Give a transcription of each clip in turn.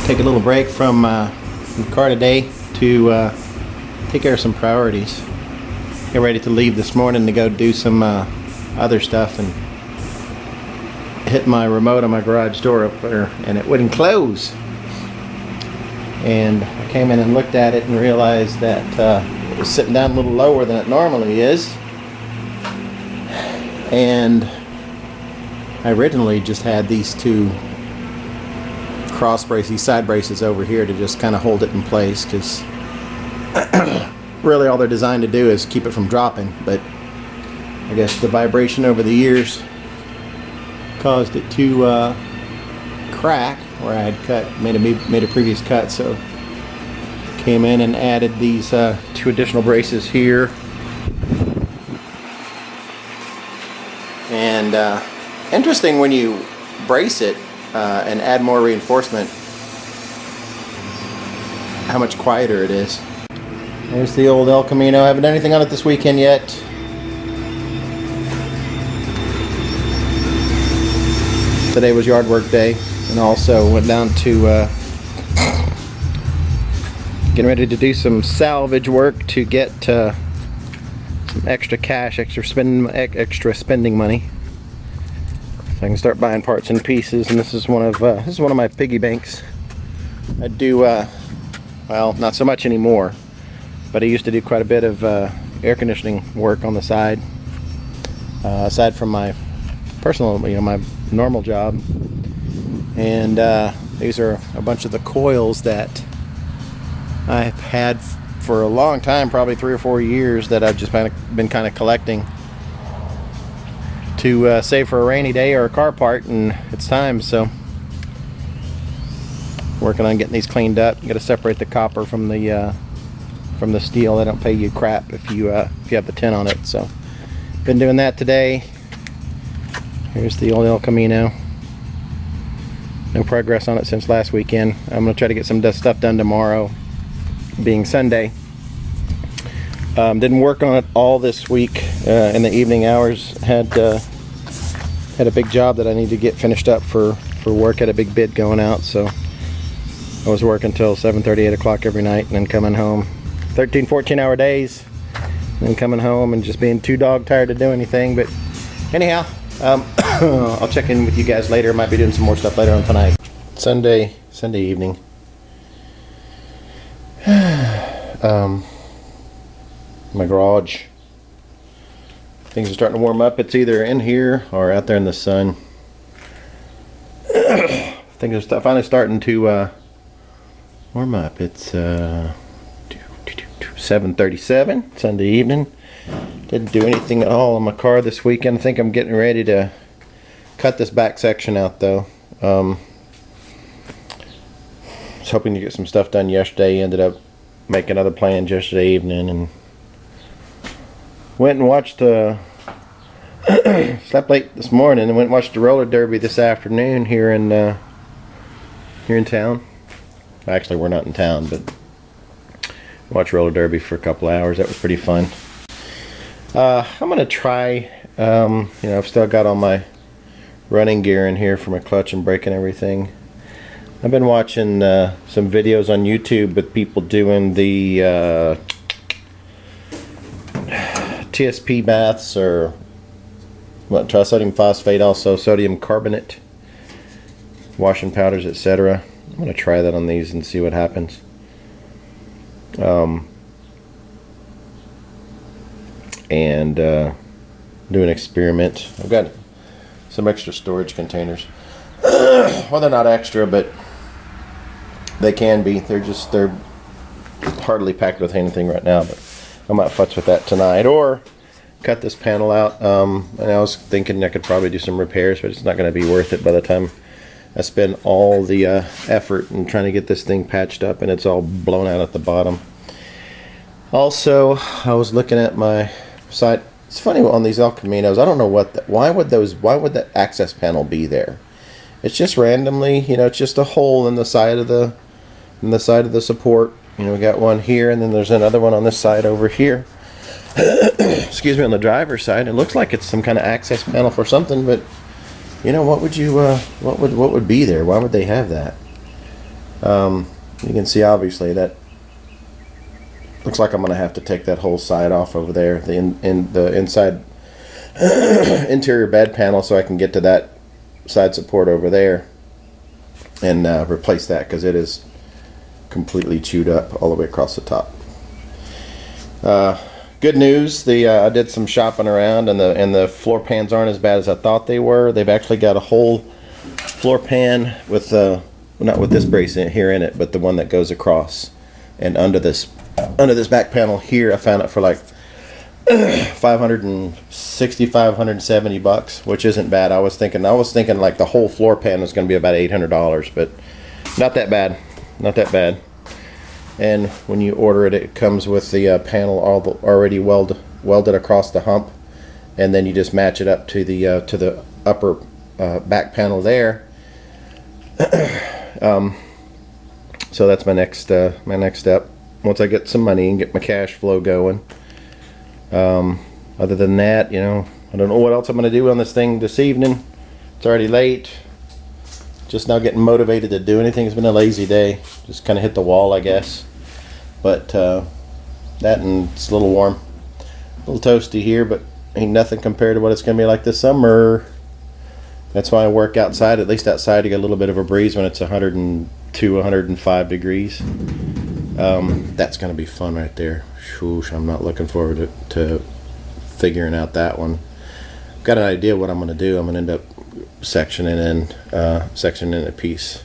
take a little break from the car today to take care of some priorities. Get ready to leave this morning to go do some other stuff, and hit my remote on my garage door up there and it wouldn't close. And I came in and looked at it and realized that it was sitting down a little lower than it normally is. And I originally just had these two cross braces, these side braces over here to just kind of hold it in place, because really all they're designed to do is keep it from dropping. But I guess the vibration over the years caused it to crack where I had made a previous cut. So came in and added these two additional braces here. And interesting, when you brace it and add more reinforcement, how much quieter it is. There's the old El Camino. I haven't done anything on it this weekend yet. Today was yard work day, and also went down to getting ready to do some salvage work to get some extra cash, extra spending money, so I can start buying parts and pieces. And this is one of my piggy banks. I do well, not so much anymore, but I used to do quite a bit of air conditioning work on the side, aside from my personal, my normal job. And these are a bunch of the coils that I've had for a long time, probably 3 or 4 years, that I've just been kind of collecting to save for a rainy day or a car part, and it's time. So working on getting these cleaned up. You got to separate the copper from the steel. They don't pay you crap if you have the tin on it. So been doing that today. Here's the old El Camino. No progress on it since last weekend. I'm going to try to get some stuff done tomorrow, being Sunday. Didn't work on it all this week in the evening hours. Had a big job that I need to get finished up for work. Had a big bid going out, so I was working till 7:30, 8 o'clock every night, and then coming home 13, 14-hour days, and then coming home and just being too dog tired to do anything. But anyhow, I'll check in with you guys later. Might be doing some more stuff later on tonight. Sunday evening. My garage, things are starting to warm up. It's either in here or out there in the sun. Things are finally starting to warm up. It's 7:37 Sunday evening. Didn't do anything at all on my car this weekend. I think I'm getting ready to cut this back section out, though. Was hoping to get some stuff done yesterday. Ended up making other plans yesterday evening, and went and watched slept late this morning and went and watched the roller derby this afternoon here in town. Actually, we're not in town, but watched roller derby for a couple hours. That was pretty fun. I'm gonna try, I've still got all my running gear in here for my clutch and brake and everything. I've been watching some videos on YouTube with people doing the TSP baths, or trisodium phosphate, also sodium carbonate, washing powders, etc. I'm going to try that on these and see what happens. And do an experiment. I've got some extra storage containers. Well, they're not extra, but they can be. They're hardly packed with anything right now, but I might futz with that tonight, or cut this panel out. And I was thinking I could probably do some repairs, but it's not going to be worth it by the time I spend all the effort in trying to get this thing patched up and it's all blown out at the bottom. Also, I was looking at my side. It's funny on these El Caminos, I don't know why would that access panel be there? It's just randomly, it's just a hole in the side of the support. We got one here, and then there's another one on this side over here. Excuse me, on the driver's side. It looks like it's some kind of access panel for something, but what would be there? Why would they have that? You can see obviously that looks like I'm going to have to take that whole side off over there, the inside interior bed panel, so I can get to that side support over there and replace that, because it is completely chewed up all the way across the top. Good news, I did some shopping around, and the floor pans aren't as bad as I thought they were. They've actually got a whole floor pan with well, not with this brace here in it, but the one that goes across and under this back panel here. I found it for like $560, $570, which isn't bad. I was thinking like the whole floor pan was going to be about $800, but not that bad, not that bad. And when you order it, it comes with the panel already welded across the hump, and then you just match it up to the upper back panel there. So that's my next step. Once I get some money and get my cash flow going. Other than that, you know, I don't know what else I'm going to do on this thing this evening. It's already late. Just now getting motivated to do anything. It's been a lazy day. Just kind of hit the wall, I guess. But that, and it's a little warm, a little toasty here, but ain't nothing compared to what it's going to be like this summer. That's why I work outside. At least outside you get a little bit of a breeze when it's 102, 105 degrees. That's going to be fun right there. Shoosh, I'm not looking forward to figuring out that one. I've got an idea what I'm going to do. I'm going to end up sectioning a piece.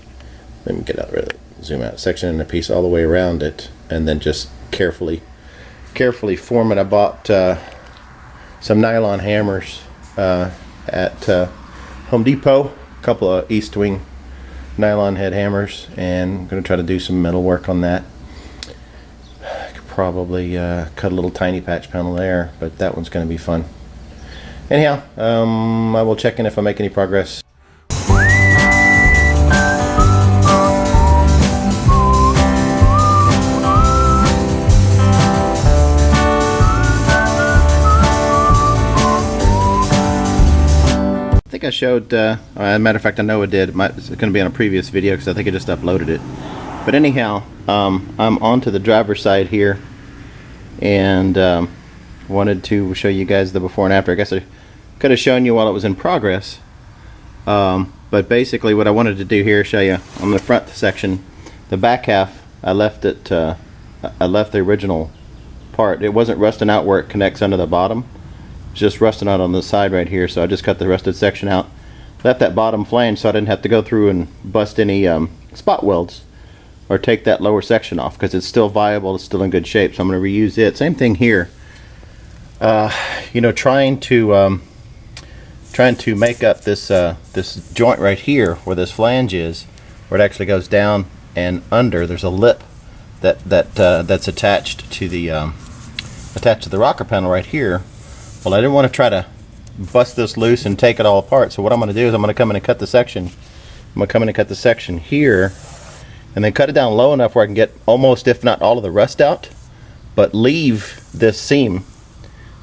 Let me get out, really zoom out. Sectioning a piece all the way around it, and then just carefully form it. I bought some nylon hammers at Home Depot, a couple of East Wing nylon head hammers, and I'm going to try to do some metal work on that. I could probably cut a little tiny patch panel there, but that one's going to be fun. Anyhow, I will check in if I make any progress. I think I showed, as a matter of fact I know I did, it's going to be on a previous video because I think I just uploaded it. But anyhow, I'm onto the driver's side here, and wanted to show you guys the before and after. I guess I could have shown you while it was in progress, but basically what I wanted to do here, show you on the front section. The back half, I left the original part. It wasn't rusting out where it connects under the bottom. Just rusting out on the side right here, so I just cut the rusted section out, left that bottom flange so I didn't have to go through and bust any spot welds or take that lower section off, because it's still viable, it's still in good shape, so I'm going to reuse it. Same thing here. You know, trying to make up this this joint right here where this flange is, where it actually goes down and under. There's a lip that's attached to the rocker panel right here. Well, I didn't want to try to bust this loose and take it all apart, so what I'm going to do is I'm going to come in and cut the section. I'm going to come in and cut the section here, and then cut it down low enough where I can get almost, if not all, of the rust out, but leave this seam,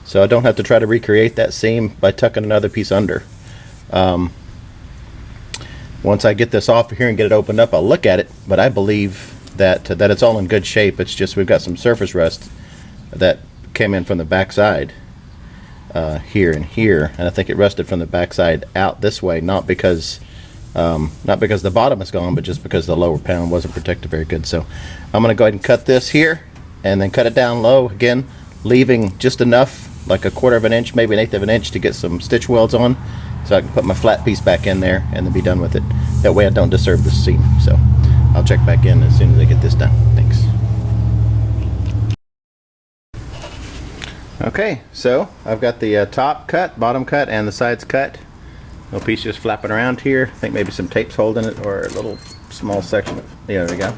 so I don't have to try to recreate that seam by tucking another piece under. Once I get this off here and get it opened up, I'll look at it, but I believe that it's all in good shape. It's just we've got some surface rust that came in from the back side. Here and here, and I think it rusted from the backside out this way, not because the bottom is gone, but just because the lower panel wasn't protected very good. So I'm going to go ahead and cut this here, and then cut it down low again, leaving just enough, like 1/4 of an inch, maybe 1/8 of an inch, to get some stitch welds on, so I can put my flat piece back in there and then be done with it. That way I don't disturb the seam. So I'll check back in as soon as I get this done. Thanks. Okay, so I've got the top cut, bottom cut, and the sides cut. Little piece just flapping around here. I think maybe some tape's holding it, or a little small section of, yeah, there we go.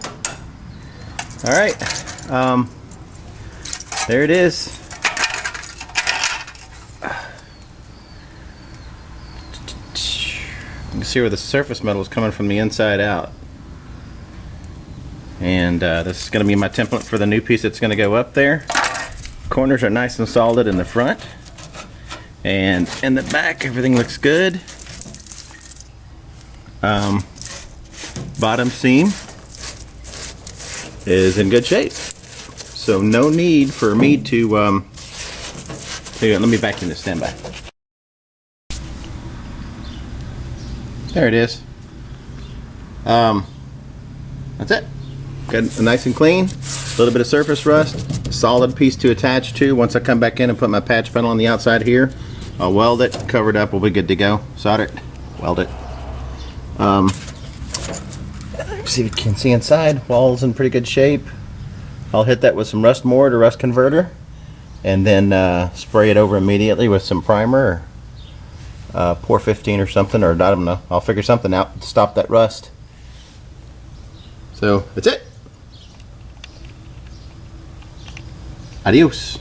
All right, there it is. You can see where the surface metal is coming from the inside out. And this is going to be my template for the new piece that's going to go up there. Corners are nice and solid in the front, and in the back everything looks good. Bottom seam is in good shape. So no need for me to, let me vacuum this, stand by. There it is. That's it. Good, nice and clean. A little bit of surface rust. Solid piece to attach to. Once I come back in and put my patch panel on the outside here, I'll weld it, cover it up, we'll be good to go. Solder it, weld it. See if you can see inside. Wall's in pretty good shape. I'll hit that with some rust mort or rust converter, and then spray it over immediately with some primer or pour 15 or something, or I don't know. I'll figure something out to stop that rust. So that's it. Adios.